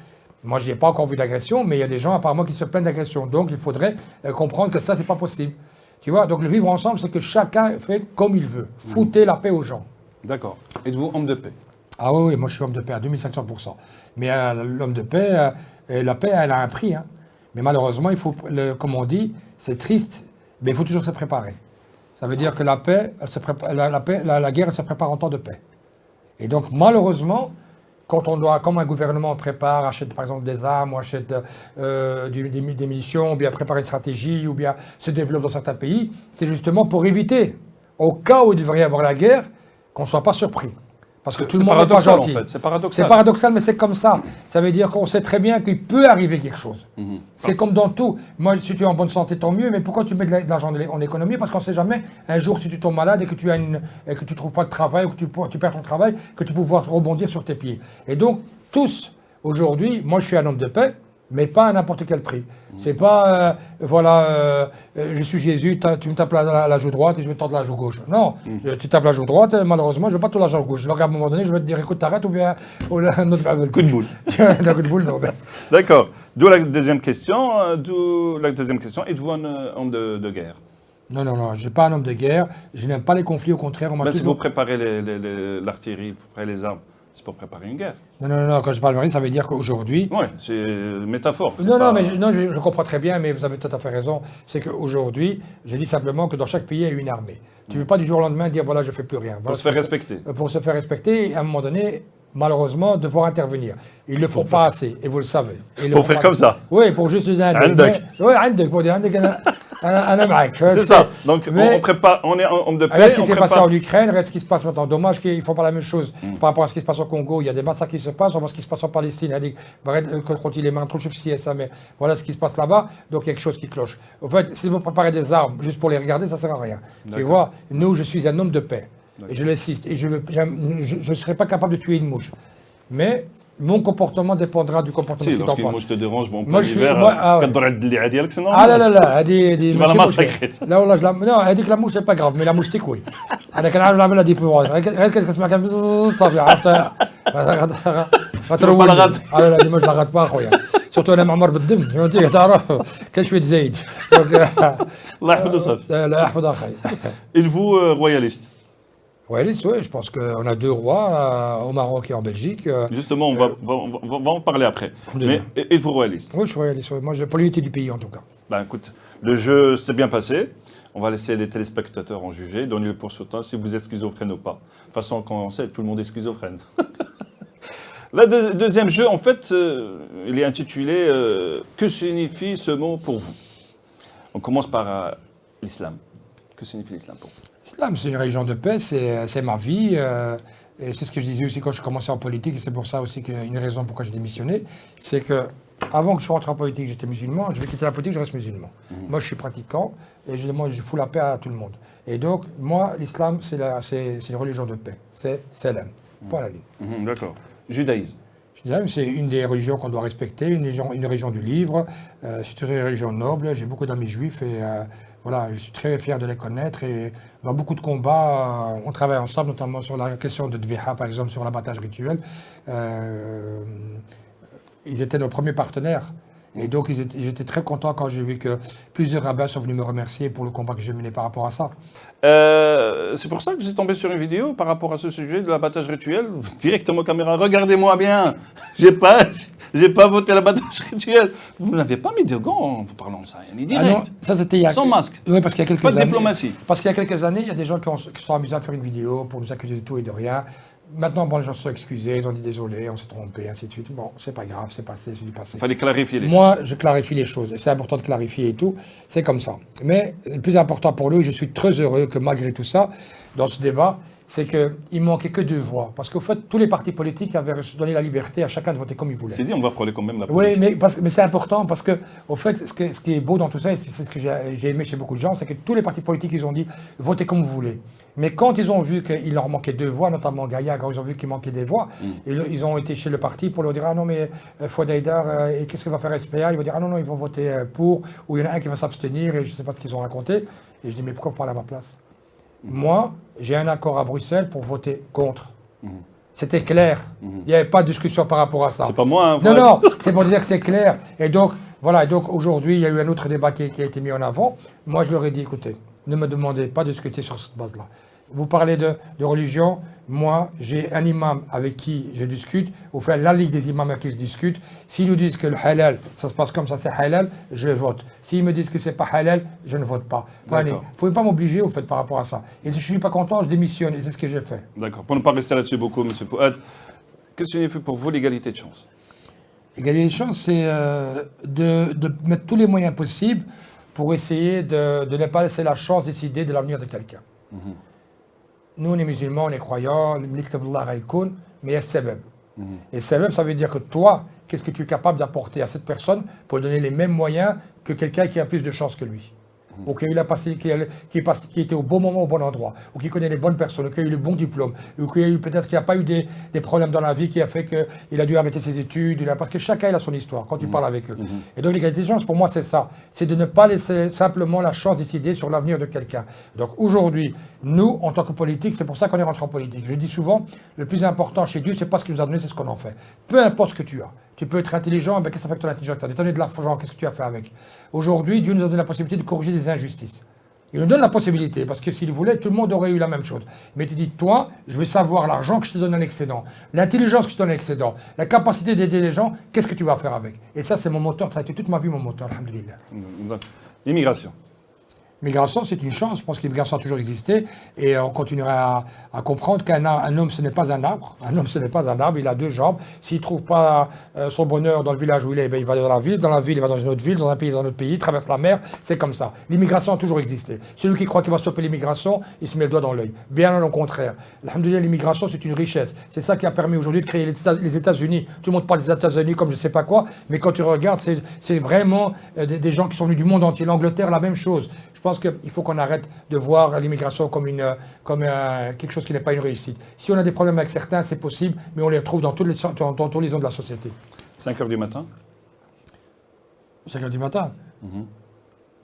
Moi, je n'ai pas encore vu d'agression, mais il y a des gens apparemment qui se plaignent d'agression. Donc, il faudrait comprendre que ça, c'est pas possible. Tu vois, donc le vivre ensemble, c'est que chacun fait comme il veut. Foutez la paix aux gens. D'accord. Êtes-vous homme de paix? Ah oui, moi je suis homme de paix à 2500%. Mais l'homme de paix, la paix, elle a un prix. Hein. Mais malheureusement, il faut, comme on dit, c'est triste, mais il faut toujours se préparer. Ça veut dire que la paix, la guerre, elle se prépare en temps de paix. Et donc, malheureusement, quand on doit, comme un gouvernement prépare, achète par exemple des armes, ou achète des munitions, ou bien prépare une stratégie, ou bien se développe dans certains pays, c'est justement pour éviter, au cas où il devrait y avoir la guerre, qu'on ne soit pas surpris. Parce que tout le monde n'est pas gentil. En fait. C'est paradoxal. C'est paradoxal, mais c'est comme ça. Ça veut dire qu'on sait très bien qu'il peut arriver quelque chose. C'est comme dans tout. Moi, si tu es en bonne santé, tant mieux, mais pourquoi tu mets de l'argent en économie? Parce qu'on ne sait jamais, un jour, si tu tombes malade et que tu ne trouves pas de travail, ou que tu perds ton travail, que tu peux pouvoir rebondir sur tes pieds. Et donc, tous, aujourd'hui, moi, je suis un homme de paix, mais pas à n'importe quel prix. C'est pas, je suis Jésus, tu me tapes la joue droite et je vais te tendre la joue gauche. Non, tu tapes la joue droite, malheureusement, je ne vais pas te la joue gauche. Je vais regarder à un moment donné, je vais te dire, écoute, t'arrêtes ou bien un autre Coup de boule. Un coup de boule, non. Ben. D'accord. D'où la deuxième question. Êtes-vous un homme de guerre? Non, je n'ai pas un homme de guerre. Je n'aime pas les conflits, au contraire. Si vous préparez l'artillerie, vous préparez les armes, c'est pour préparer une guerre. Non, quand je parle de marine, ça veut dire qu'aujourd'hui... Oui, c'est une métaphore. Je comprends très bien, mais vous avez tout à fait raison. C'est qu'aujourd'hui, je dis simplement que dans chaque pays, il y a une armée. Tu ne peux pas du jour au lendemain dire, voilà, je ne fais plus rien. Voilà, pour se faire respecter. Pour se faire respecter, et à un moment donné, malheureusement, devoir intervenir. Ils ne le font pas assez, et vous le savez. Pour faire comme ça. Oui, pour juste dire... Oui, pour dire... C'est ça. Donc, on est homme de paix. Regarde ce qui s'est passé en Ukraine, regarde ce qui se passe maintenant. Dommage qu'ils ne font pas la même chose par rapport à ce qui se passe au Congo. Il y a des massacres qui se passent, on voit ce qui se passe en Palestine. Quand il est main trop ça, mais voilà ce qui se passe là-bas. Donc, il y a quelque chose qui cloche. En fait, si vous préparez des armes juste pour les regarder, ça ne sert à rien. Tu vois, nous, je suis un homme de paix. Et je l'insiste. Et je ne serai pas capable de tuer une mouche. Mais mon comportement dépendra du comportement de cet enfant. Si, lorsqu'une mouche te dérange, bon, moi, je suis... c'est normal. Ah là, tu vas la massacrer. Non, elle dit que la mouche, c'est pas grave, mais la mouche, c'est quoi? Elle a la différence. Regarde qu'est-ce que ça fait. Ça fait. Ah là, moi, je la rate pas, خويا. Surtout انا معمر بالدم، فهمتي تعرف كان شويه زايد. الله يحفظه صافي. الله يحفظ اخي. Êtes-vous royaliste? Royaliste, oui, je pense qu'on a deux rois au Maroc et en Belgique. Justement, on va en parler après. Mais êtes-vous royaliste? Oui, je suis royaliste. Oui. Moi, pour l'unité du pays, en tout cas. Ben, écoute, le jeu s'est bien passé. On va laisser les téléspectateurs en juger. Donnez-le pour ce temps si vous êtes schizophrène ou pas. De toute façon, quand on sait, tout le monde est schizophrène. Le deuxième jeu, en fait, il est intitulé Que signifie ce mot pour vous? On commence par l'islam. Que signifie l'islam pour vous? L'islam, c'est une religion de paix, c'est ma vie. Et c'est ce que je disais aussi quand je commençais en politique, et c'est pour ça aussi qu'une raison pourquoi j'ai démissionné, c'est que avant que je rentre en politique, j'étais musulman, je vais quitter la politique, je reste musulman. Moi, je suis pratiquant, et je fous la paix à tout le monde. Et donc, moi, l'islam, c'est une religion de paix. C'est salam. Point la ligne. D'accord. Judaïsme. Judaïsme, c'est une des religions qu'on doit respecter, une religion du livre. C'est une religion noble, j'ai beaucoup d'amis juifs, et voilà, je suis très fier de les connaître. Et dans beaucoup de combats, on travaille ensemble, notamment sur la question de Dbiha, par exemple, sur l'abattage rituel. Ils étaient nos premiers partenaires. Et donc, j'étais très content quand j'ai vu que plusieurs rabbins sont venus me remercier pour le combat que j'ai mené par rapport à ça. C'est pour ça que j'ai tombé sur une vidéo par rapport à ce sujet de l'abattage rituel. Directement caméra, regardez-moi bien. J'ai pas voté l'abattage rituel. Vous n'avez pas mis de gants en parlant de ça. Il est direct. Ah non, ça c'était sans masque. Oui, parce qu'il y a quelques années. Pas de diplomatie. Parce qu'il y a quelques années, il y a des gens qui sont amusés à faire une vidéo pour nous accuser de tout et de rien. Maintenant, bon, les gens se sont excusés, ils ont dit désolé, on s'est trompé, ainsi de suite. Bon, c'est pas grave, c'est passé, c'est du passé. Il fallait clarifier les choses. Moi, je clarifie les choses. C'est important de clarifier et tout. C'est comme ça. Mais le plus important pour nous, je suis très heureux que malgré tout ça, dans ce débat, c'est qu'il manquait que 2 voix. Parce qu'au fait, tous les partis politiques avaient donné la liberté à chacun de voter comme il voulait. C'est dit, on va frôler quand même la Oui, politique. mais c'est important parce que, au fait, ce qui est beau dans tout ça, et c'est ce que j'ai aimé chez beaucoup de gens, c'est que tous les partis politiques, ils ont dit votez comme vous voulez. Mais quand ils ont vu qu'il leur manquait 2 voix, notamment Gaïa, quand ils ont vu qu'il manquait des voix, ils ont été chez le parti pour leur dire ah non, mais Fouad Haïdar, et qu'est-ce que va faire SPA? Ils vont dire ah non, non, ils vont voter pour, ou il y en a un qui va s'abstenir, et je ne sais pas ce qu'ils ont raconté. Et je dis mais pourquoi vous parlez à ma place? Moi, j'ai un accord à Bruxelles pour voter contre. C'était clair. Il n'y avait pas de discussion par rapport à ça. C'est pas moi, hein, Non, Fouad. non, c'est pour dire que c'est clair. Et donc, voilà, et donc aujourd'hui, il y a eu un autre débat qui a été mis en avant. Moi, je leur ai dit, écoutez, ne me demandez pas de discuter sur cette base-là. Vous parlez de religion, moi, j'ai un imam avec qui je discute, ou faire la ligue des imams avec qui je discute. S'ils nous disent que le halal, ça se passe comme ça, c'est halal, je vote. S'ils me disent que c'est pas halal, je ne vote pas. Vous ne pouvez pas m'obliger, au fait, par rapport à ça. Et si je ne suis pas content, je démissionne, et c'est ce que j'ai fait. D'accord. Pour ne pas rester là-dessus beaucoup, M. Fouad, que signifie pour vous l'égalité de chance? Égalité des chances, c'est de mettre tous les moyens possibles pour essayer de ne pas laisser la chance décider de l'avenir de quelqu'un. Nous, on est musulmans, on est croyants, mais il y a sabab. Et sabab, ça veut dire que toi, qu'est-ce que tu es capable d'apporter à cette personne pour donner les mêmes moyens que quelqu'un qui a plus de chance que lui? Ou qui était au bon moment, au bon endroit, ou qui connaît les bonnes personnes, ou qui a eu le bon diplôme, ou qui a eu peut-être qu'il n'a pas eu des problèmes dans la vie qui a fait qu'il a dû arrêter ses études, parce que chacun il a son histoire quand tu parles avec eux. Et donc l'égalité des chances, pour moi, c'est ça. C'est de ne pas laisser simplement la chance décider sur l'avenir de quelqu'un. Donc aujourd'hui, nous, en tant que politique, c'est pour ça qu'on est rentré en politique. Je dis souvent, le plus important chez Dieu, c'est pas ce qu'il nous a donné, c'est ce qu'on en fait. Peu importe ce que tu as. Tu peux être intelligent, mais qu'est-ce que ça fait que ton intelligence? Tu as donné de l'argent, qu'est-ce que tu as fait avec? Aujourd'hui, Dieu nous a donné la possibilité de corriger des injustices. Il nous donne la possibilité, parce que s'il voulait, tout le monde aurait eu la même chose. Mais tu dis, toi, je veux savoir l'argent que je te donne en excédent, l'intelligence que je te donne en excédent, la capacité d'aider les gens, qu'est-ce que tu vas faire avec? Et ça, c'est mon moteur, ça a été toute ma vie mon moteur, alhamdoulilah. L'immigration. L'immigration, c'est une chance. Je pense que l'immigration a toujours existé. Et on continuera à comprendre qu'un homme, ce n'est pas un arbre. Un homme, ce n'est pas un arbre. Il a 2 jambes. S'il ne trouve pas son bonheur dans le village où il est, ben, il va dans la ville. Dans la ville, il va dans une autre ville. Dans un pays, dans un autre pays. Il traverse la mer. C'est comme ça. L'immigration a toujours existé. Celui qui croit qu'il va stopper l'immigration, il se met le doigt dans l'œil. Bien au contraire. Alhamdoulilah, l'immigration, c'est une richesse. C'est ça qui a permis aujourd'hui de créer les États-Unis. Tout le monde parle des États-Unis comme je ne sais pas quoi. Mais quand tu regardes, c'est vraiment des gens qui sont venus du monde entier. L'Angleterre, la même chose. Je pense qu'il faut qu'on arrête de voir l'immigration comme quelque chose qui n'est pas une réussite. Si on a des problèmes avec certains, c'est possible, mais on les retrouve dans tous les zones de la société. 5 heures du matin? 5 heures du matin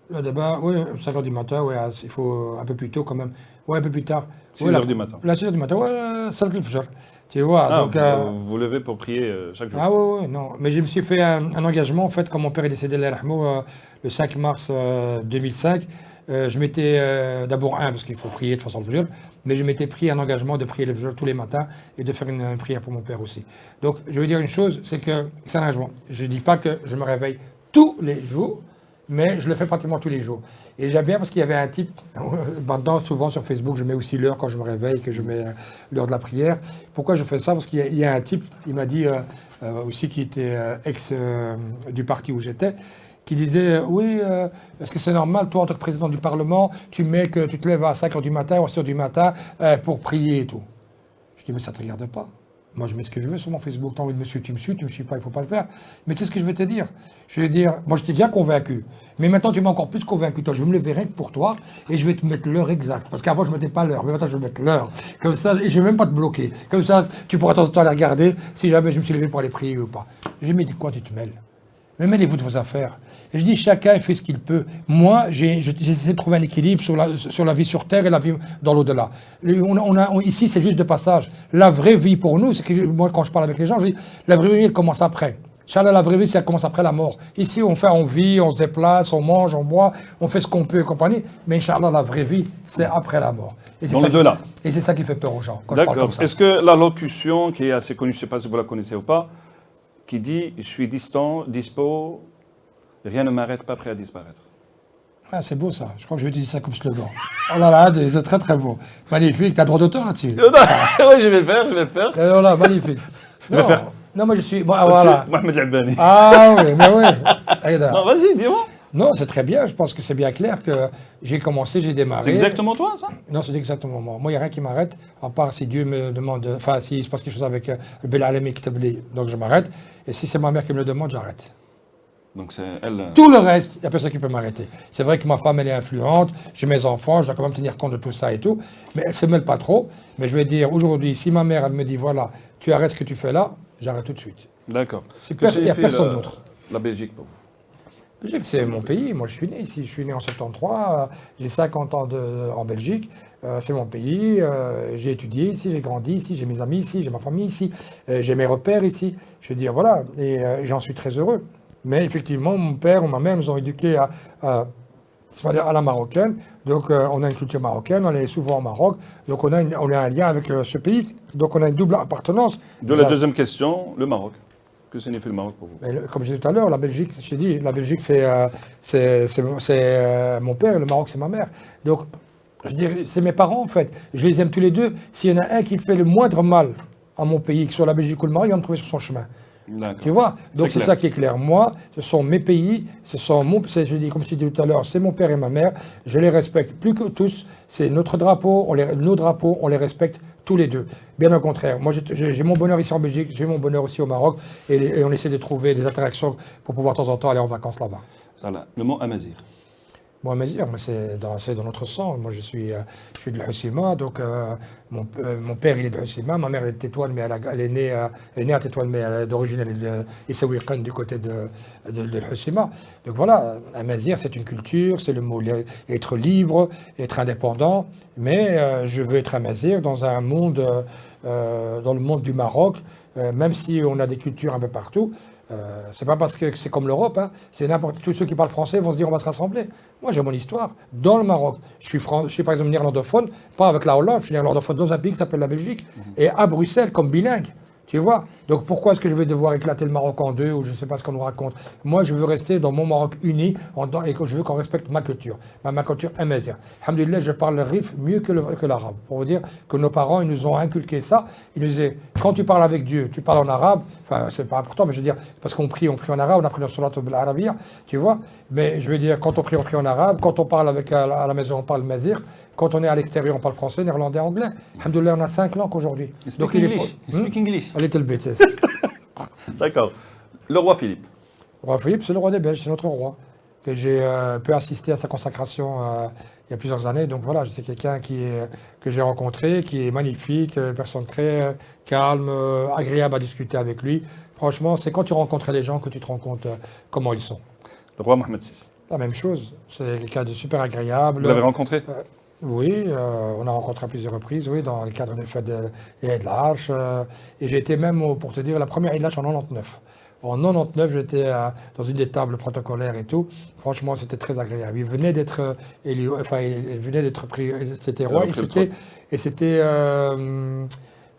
Le débat, oui, 5 heures du matin, oui, il faut un peu plus tôt quand même. Oui, un peu plus tard. 6 heures du matin? La 6 heures du matin, oui, Salat al-Fajr. Tu vois, Ah, donc, vous levez pour prier chaque jour? Ah oui, non. Mais je me suis fait un engagement, en fait, quand mon père est décédé, le 5 mars 2005. Je m'étais, d'abord, parce qu'il faut prier de façon le Fajr, mais je m'étais pris un engagement de prier le Fajr tous les matins et de faire une prière pour mon père aussi. Donc, je veux dire une chose, c'est que c'est un engagement. Je ne dis pas que je me réveille tous les jours, mais je le fais pratiquement tous les jours. Et j'aime bien parce qu'il y avait un type, maintenant souvent sur Facebook, je mets aussi l'heure quand je me réveille, que je mets l'heure de la prière. Pourquoi je fais ça? Parce qu'il y a un type, il m'a dit aussi, qui était ex du parti où j'étais, qui disait, oui, est-ce que c'est normal, toi, en tant que président du Parlement, tu te lèves à 5 h du matin ou à 6 h du matin pour prier et tout? Je dis, mais ça ne te regarde pas. Moi, je mets ce que je veux sur mon Facebook. Tu as envie de me suivre, tu me suis pas, il ne faut pas le faire. Mais tu sais ce que je vais te dire? Je vais dire, moi, je t'ai déjà convaincu. Mais maintenant, tu m'as encore plus convaincu. Toi, je vais me lever rien que pour toi et je vais te mettre l'heure exacte. Parce qu'avant, je ne mettais pas l'heure. Mais maintenant, je vais mettre l'heure. Comme ça, et je ne vais même pas te bloquer. Comme ça, tu pourras de temps en temps aller regarder si jamais je me suis levé pour aller prier ou pas. Je dis, mais de quoi tu te mêles? Mais mêlez-vous de vos affaires. Et je dis, chacun fait ce qu'il peut. Moi, j'essaie de trouver un équilibre sur la vie sur Terre et la vie dans l'au-delà. Ici, c'est juste de passage. La vraie vie pour nous, c'est que moi, quand je parle avec les gens, je dis, la vraie vie, elle commence après. Inch'Allah, la vraie vie, elle commence après la mort. Ici, on vit, on se déplace, on mange, on boit, on fait ce qu'on peut et compagnie. Mais Inch'Allah, la vraie vie, c'est après la mort. Dans l'au-delà. Et c'est ça qui fait peur aux gens. D'accord. Est-ce que la locution, qui est assez connue, je ne sais pas si vous la connaissez ou pas, qui dit « je suis distant, dispo, rien ne m'arrête, pas prêt à disparaître ». Ah, c'est beau ça, je crois que je vais utiliser ça comme slogan. Oh là là, c'est très très beau. Magnifique, tu as droit d'auteur là-dessus. Oui, je vais le faire. Oh là, magnifique. Je vais faire. Non, moi je suis... Bon, voilà. Mohamed Albani. Ah oui, mais oui. Non, vas-y, dis-moi. Non, c'est très bien. Je pense que c'est bien clair que j'ai commencé, j'ai démarré. C'est exactement toi, ça? Non, c'est exactement moi. Moi, il n'y a rien qui m'arrête, à part si Dieu me demande, enfin, s'il se passe quelque chose avec le Bel Alami qui t'oublie, donc je m'arrête. Et si c'est ma mère qui me le demande, j'arrête. Donc c'est elle. Tout le reste, il n'y a personne qui peut m'arrêter. C'est vrai que ma femme, elle est influente, j'ai mes enfants, je dois quand même tenir compte de tout ça et tout, mais elle ne se mêle pas trop. Mais je vais dire, aujourd'hui, si ma mère, elle me dit, voilà, tu arrêtes ce que tu fais là, j'arrête tout de suite. D'accord. Il n'y a personne d'autre. La Belgique pour vous? Belgique, c'est mon pays. Moi, je suis né ici. Je suis né en 73. J'ai 50 ans en Belgique. C'est mon pays. J'ai étudié ici, j'ai grandi ici, j'ai mes amis ici, j'ai ma famille ici, j'ai mes repères ici. Je veux dire, voilà. Et j'en suis très heureux. Mais effectivement, mon père ou ma mère nous ont éduqués à la marocaine. Donc, on a une culture marocaine, on est souvent au Maroc. Donc, on a un lien avec ce pays. Donc, on a une double appartenance. De la deuxième question, le Maroc. Que signifie le Maroc pour vous? Mais comme je disais tout à l'heure, la Belgique, je t'ai dit, la Belgique, c'est mon père et le Maroc, c'est ma mère. Donc, je dirais, c'est mes parents, en fait. Je les aime tous les deux. S'il y en a un qui fait le moindre mal à mon pays, que ce soit la Belgique ou le Maroc, il va me trouver sur son chemin. Tu vois? Donc, c'est ça qui est clair. Moi, ce sont mes pays, je dis, comme je disais tout à l'heure, c'est mon père et ma mère. Je les respecte plus que tous. C'est notre drapeau, nos drapeaux, on les respecte tous les deux. Bien au contraire. Moi, j'ai mon bonheur ici en Belgique, j'ai mon bonheur aussi au Maroc. Et on essaie de trouver des interactions pour pouvoir de temps en temps aller en vacances là-bas. Le mot Amazir. Moi, Amazir, c'est dans notre sang. Moi, je suis de l'Hussima, donc mon père, il est de l'Hussima. Ma mère, elle est de Tétouan, mais elle est née à Tétouan, mais d'origine, elle est de Essaouiqan, du côté de l'Hussima. Donc voilà, Amazir, c'est une culture, c'est le mot être libre, être indépendant. Mais je veux être Amazir dans un monde, dans le monde du Maroc, même si on a des cultures un peu partout. C'est pas parce que c'est comme l'Europe, hein. C'est n'importe tous ceux qui parlent français vont se dire on va se rassembler. Moi j'ai mon histoire dans le Maroc. Je suis par exemple néerlandophone, pas avec la Hollande, je suis néerlandophone dans un pays qui s'appelle la Belgique et à Bruxelles comme bilingue. Tu vois? Donc pourquoi est-ce que je vais devoir éclater le Maroc en deux ou je ne sais pas ce qu'on nous raconte? Moi, je veux rester dans mon Maroc uni et que je veux qu'on respecte ma culture, ma culture amazigh. Alhamdoulilah, je parle le rif mieux que l'arabe. Pour vous dire que nos parents, ils nous ont inculqué ça. Ils nous disaient, quand tu parles avec Dieu, tu parles en arabe. Enfin, c'est pas important, mais je veux dire, parce qu'on prie en arabe, on a pris le surat al-arabiyya, tu vois? Mais je veux dire, quand on prie en arabe. Quand on parle à la maison, on parle mazir. Quand on est à l'extérieur, on parle français, néerlandais, anglais. Alhamdoulilah, on a 5 langues aujourd'hui. Donc il speak English. A little bit. D'accord. Le roi Philippe. Le roi Philippe, c'est le roi des Belges, c'est notre roi. Que j'ai pu assister à sa consacration il y a plusieurs années. Donc voilà, c'est quelqu'un que j'ai rencontré, qui est magnifique, personne très calme, agréable à discuter avec lui. Franchement, c'est quand tu rencontres les gens que tu te rends compte comment ils sont. Le roi Mohamed VI. La même chose. C'est quelqu'un de super agréable. Vous l'avez rencontré? Oui, on a rencontré à plusieurs reprises, oui, dans le cadre des fêtes de Eid al-Arch. Et j'ai été même, pour te dire, la première Eid al-Arch en 99. En 99, j'étais dans une des tables protocolaires et tout. Franchement, c'était très agréable. Il venait d'être élu, enfin, il venait d'être pris, c'était roi, et c'était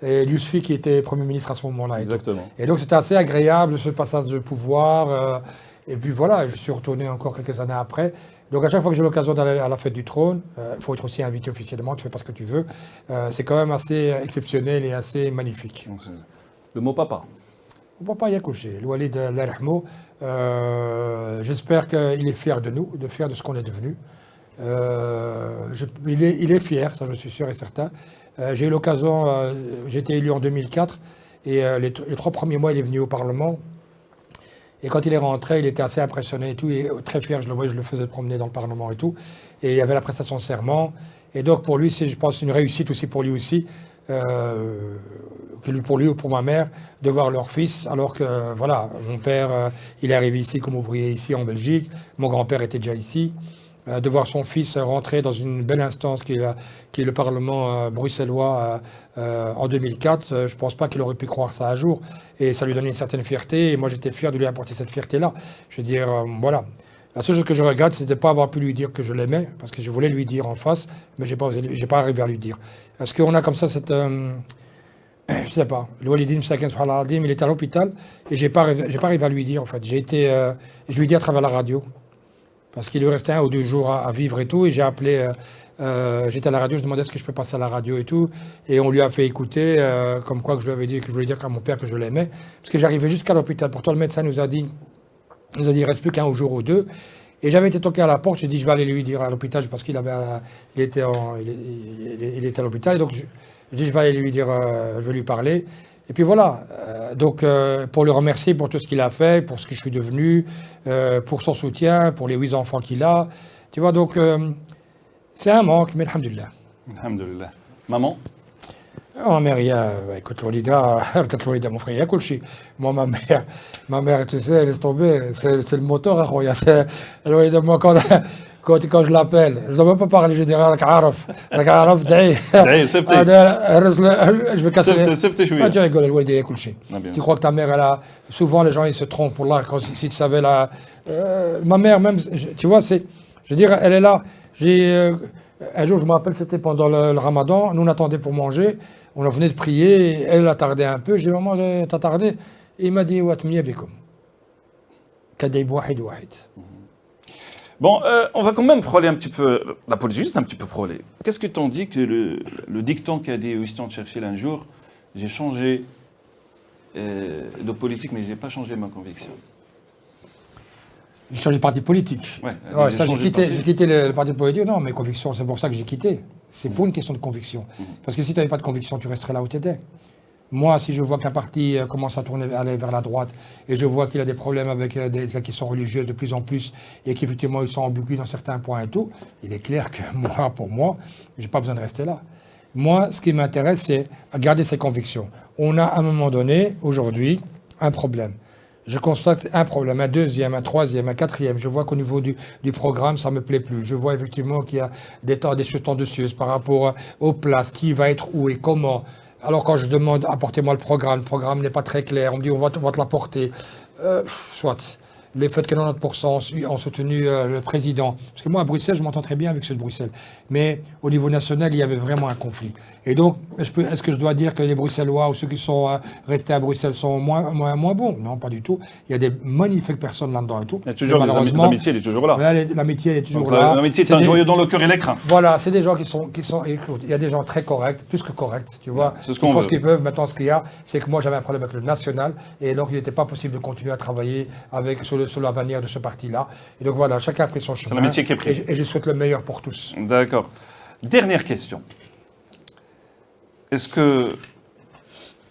Yousfi qui était Premier ministre à ce moment-là. Exactement. Et donc, c'était assez agréable, ce passage de pouvoir. Et puis voilà, je suis retourné encore quelques années après. Donc à chaque fois que j'ai l'occasion d'aller à la fête du trône, il faut être aussi invité officiellement, tu fais pas ce que tu veux. C'est quand même assez exceptionnel et assez magnifique. Le mot papa. Mon papa y a couché. Le Walid Larhmo, j'espère qu'il est fier de nous, fier de ce qu'on est devenu. Il est fier, ça je suis sûr et certain. J'ai eu l'occasion, j'ai été élu en 2004 et les 3 premiers mois il est venu au Parlement. Et quand il est rentré, il était assez impressionné et tout, et très fier, je le voyais, je le faisais promener dans le Parlement et tout. Et il y avait la prestation de serment. Et donc pour lui, c'est, je pense, une réussite aussi pour lui aussi, pour lui ou pour ma mère, de voir leur fils, alors que, voilà, mon père, il est arrivé ici comme ouvrier ici en Belgique, mon grand-père était déjà ici. De voir son fils rentrer dans une belle instance qui est le Parlement bruxellois en 2004, je ne pense pas qu'il aurait pu croire ça un jour. Et ça lui donnait une certaine fierté, et moi j'étais fier de lui apporter cette fierté-là. Je veux dire, voilà. La seule chose que je regrette, c'est de ne pas avoir pu lui dire que je l'aimais, parce que je voulais lui dire en face, mais je n'ai pas arrivé à lui dire. Est-ce qu'on a comme ça cette... je ne sais pas. Le Walidim Sakin, il était à l'hôpital, et je n'ai pas arrivé à lui dire, en fait. Je lui ai dit à travers la radio. Parce qu'il lui restait 1 ou 2 jours à vivre et tout, et j'ai appelé, j'étais à la radio, je demandais est-ce que je peux passer à la radio et tout, et on lui a fait écouter, comme quoi que je lui avais dit, que je voulais dire à mon père que je l'aimais, parce que j'arrivais jusqu'à l'hôpital. Pourtant le médecin nous a dit, il reste plus qu'1 jour ou 2, Et j'avais été toqué à la porte, j'ai dit je vais aller lui dire à l'hôpital parce qu'il était à l'hôpital. Et donc je dis je vais aller lui dire, je vais lui parler. Et puis voilà, pour le remercier pour tout ce qu'il a fait, pour ce que je suis devenu, pour son soutien, pour les 8 enfants qu'il a. Tu vois, donc c'est un manque, mais alhamdoulilah. Alhamdulillah. Maman? Ma mère, écoute, Lolida, mon frère, il y a Kulchi. Moi, ma mère, tu sais, laisse tomber, c'est le moteur, Lolida, moi, quand je l'appelle, je ne dois même pas parler, je dirais, je vais casser les... Tu rigoles, Lolida, il y a Kulchi. Tu crois que ta mère, elle a... Souvent, les gens, ils se trompent pour là, si tu savais la... ma mère, même, tu vois, c'est... Je veux dire, elle est là. Un jour, je me rappelle, c'était pendant le ramadan, nous on attendait pour manger, on venait de prier, elle a tardé un peu, j'ai dit maman, t'as tardé? Et il m'a dit, Watmiya bikum. Kadib wahid wahid. Bon, on va quand même frôler un petit peu, la politique, juste un petit peu frôler. Qu'est-ce que t'en dis que le dicton qu'a dit Winston Churchill un jour, j'ai changé de politique, mais je n'ai pas changé ma conviction. J'ai changé de parti politique. Ouais, ça, j'ai quitté le parti politique. Non, mes convictions, c'est pour ça que j'ai quitté. C'est pour une question de conviction. Parce que si tu n'avais pas de conviction, tu resterais là où tu étais. Moi, si je vois qu'un parti commence à aller vers la droite et je vois qu'il a des problèmes avec des questions religieuses de plus en plus et qu'effectivement ils sont ambigus dans certains points et tout, il est clair que pour moi, je n'ai pas besoin de rester là. Moi, ce qui m'intéresse, c'est garder ses convictions. On a à un moment donné, aujourd'hui, un problème. Je constate un problème, un deuxième, un troisième, un quatrième. Je vois qu'au niveau du programme, ça ne me plaît plus. Je vois effectivement qu'il y a des temps de suite par rapport aux places, qui va être où et comment. Alors quand je demande, apportez-moi le programme n'est pas très clair. On me dit, on va te l'apporter. Soit. Les faits que 90% ont soutenu le président. Parce que moi, à Bruxelles, je m'entends très bien avec ceux de Bruxelles. Mais au niveau national, il y avait vraiment un conflit. Et donc, est-ce que je dois dire que les Bruxellois ou ceux qui sont restés à Bruxelles sont moins bons? Non, pas du tout. Il y a des magnifiques personnes là-dedans et tout. Il y a toujours l'amitié, elle est toujours là. L'amitié, elle est toujours là. L'amitié est un joyau dans le cœur et l'écran. Voilà, c'est des gens qui sont... Écoute, il y a des gens très corrects, plus que corrects, tu vois. C'est ce qu'on veut. Ils font ce qu'ils peuvent. Maintenant, ce qu'il y a, c'est que moi, j'avais un problème avec le national. Et donc, il n'était pas possible de continuer à travailler sur la bannière de ce parti-là. Et donc voilà, chacun a pris son chemin. C'est l'amitié qui est prise. Et je souhaite le meilleur pour tous. D'accord. Dernière question. Est-ce que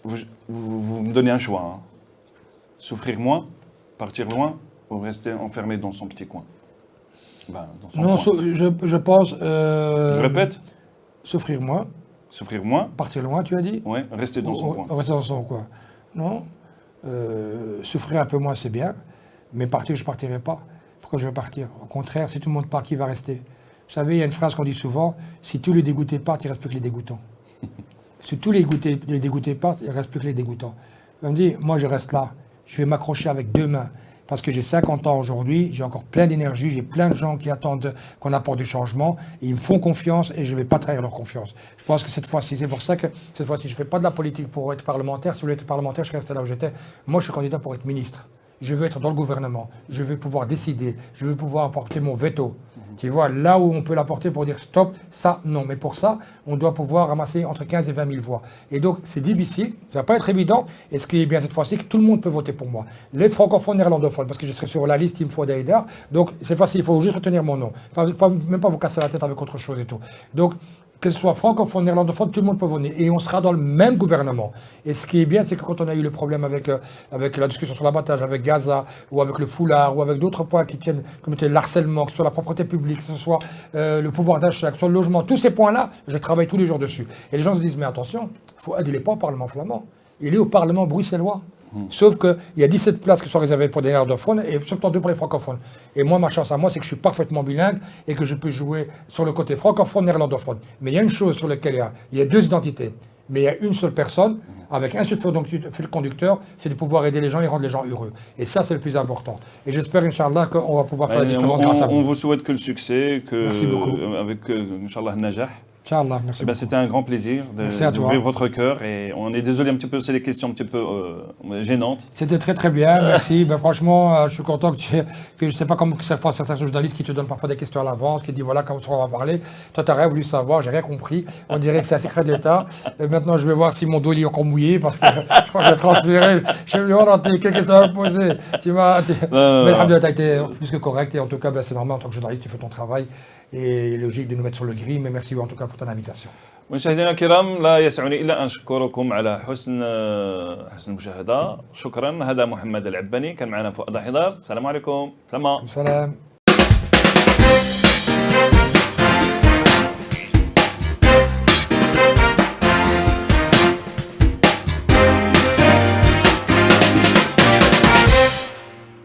vous me donnez un choix, hein? Souffrir moins, partir loin, ou rester enfermé dans son petit coin? Dans son coin. Je pense... Je répète? Souffrir moins. Souffrir moins. Partir loin, tu as dit? Oui, rester dans son coin. Rester dans son coin. Non. Souffrir un peu moins, c'est bien. Mais partir, je ne partirai pas. Pourquoi je vais partir? Au contraire, si tout le monde part, qui va rester? Vous savez, il y a une phrase qu'on dit souvent, si tous les dégoûtés partent, il ne reste plus que les dégoûtants. Si tous les dégoûtés partent, il ne reste plus que les dégoûtants. On me dit, moi je reste là, je vais m'accrocher avec 2 mains. Parce que j'ai 50 ans aujourd'hui, j'ai encore plein d'énergie, j'ai plein de gens qui attendent qu'on apporte du changement, et ils me font confiance et je ne vais pas trahir leur confiance. Je pense que cette fois-ci, c'est pour ça que cette fois-ci, je ne fais pas de la politique pour être parlementaire. Si je voulais être parlementaire, je restais là où j'étais. Moi, je suis candidat pour être ministre. Je veux être dans le gouvernement, je veux pouvoir décider, je veux pouvoir apporter mon veto. Tu vois, là où on peut l'apporter pour dire stop, ça, non. Mais pour ça, on doit pouvoir ramasser entre 15 et 20 000 voix. Et donc, c'est difficile, ça ne va pas être évident. Et ce qui est bien cette fois-ci, que tout le monde peut voter pour moi. Les francophones néerlandophones, parce que je serai sur la liste, il me faut d'Aïdar. Donc, cette fois-ci, il faut juste retenir mon nom. Même pas vous casser la tête avec autre chose et tout. Donc, que ce soit francophone, néerlandophone, tout le monde peut voter. Et on sera dans le même gouvernement. Et ce qui est bien, c'est que quand on a eu le problème avec la discussion sur l'abattage, avec Gaza, ou avec le foulard, ou avec d'autres points qui tiennent, comme le harcèlement, que ce soit la propreté publique, que ce soit le pouvoir d'achat, que ce soit le logement, tous ces points-là, je travaille tous les jours dessus. Et les gens se disent, mais attention, il n'est pas au Parlement flamand, il est au Parlement bruxellois. Sauf qu'il y a 17 places qui sont réservées pour des néerlandophones et 72 pour les francophones. Et moi, ma chance à moi, c'est que je suis parfaitement bilingue et que je peux jouer sur le côté francophone, néerlandophone. Mais il y a une chose sur laquelle il y a 2 identités. Mais il y a une seule personne, avec un seul fil conducteur, c'est de pouvoir aider les gens et rendre les gens heureux. Et ça, c'est le plus important. Et j'espère, Inch'Allah, qu'on va pouvoir faire la différence grâce à vous. On vous souhaite que le succès, Merci beaucoup. Avec, Inch'Allah, Najah. Inch'Allah, merci Eh ben, beaucoup. c'était un grand plaisir Merci à toi. d'ouvrir votre cœur et on est désolé un petit peu, c'est des questions un petit peu gênantes. C'était très très bien, merci. Ben, franchement, je suis content que je ne sais pas comment que ça fait certains journalistes qui te donnent parfois des questions à l'avance, qui disent voilà quand on va parler. Toi, tu n'as rien voulu savoir, j'ai rien compris. On dirait que c'est un secret d'État. Et maintenant, je vais voir si mon dos il est encore mouillé parce que quand je l'ai transféré, je me demande quelle question à me poser. Mais alhamdoulilah, tu as été plus que correct et en tout cas, ben, c'est normal en tant que journaliste, tu fais ton travail et il est logique de nous mettre sur le gris. Mais merci en tout cas pour ton invitation. مشاهدينا الكرام لا يسعني الا ان اشكركم على حسن المشاهده. شكرا. هذا محمد العباني كان معنا فؤاد حضار. السلام عليكم. سلام. Salam.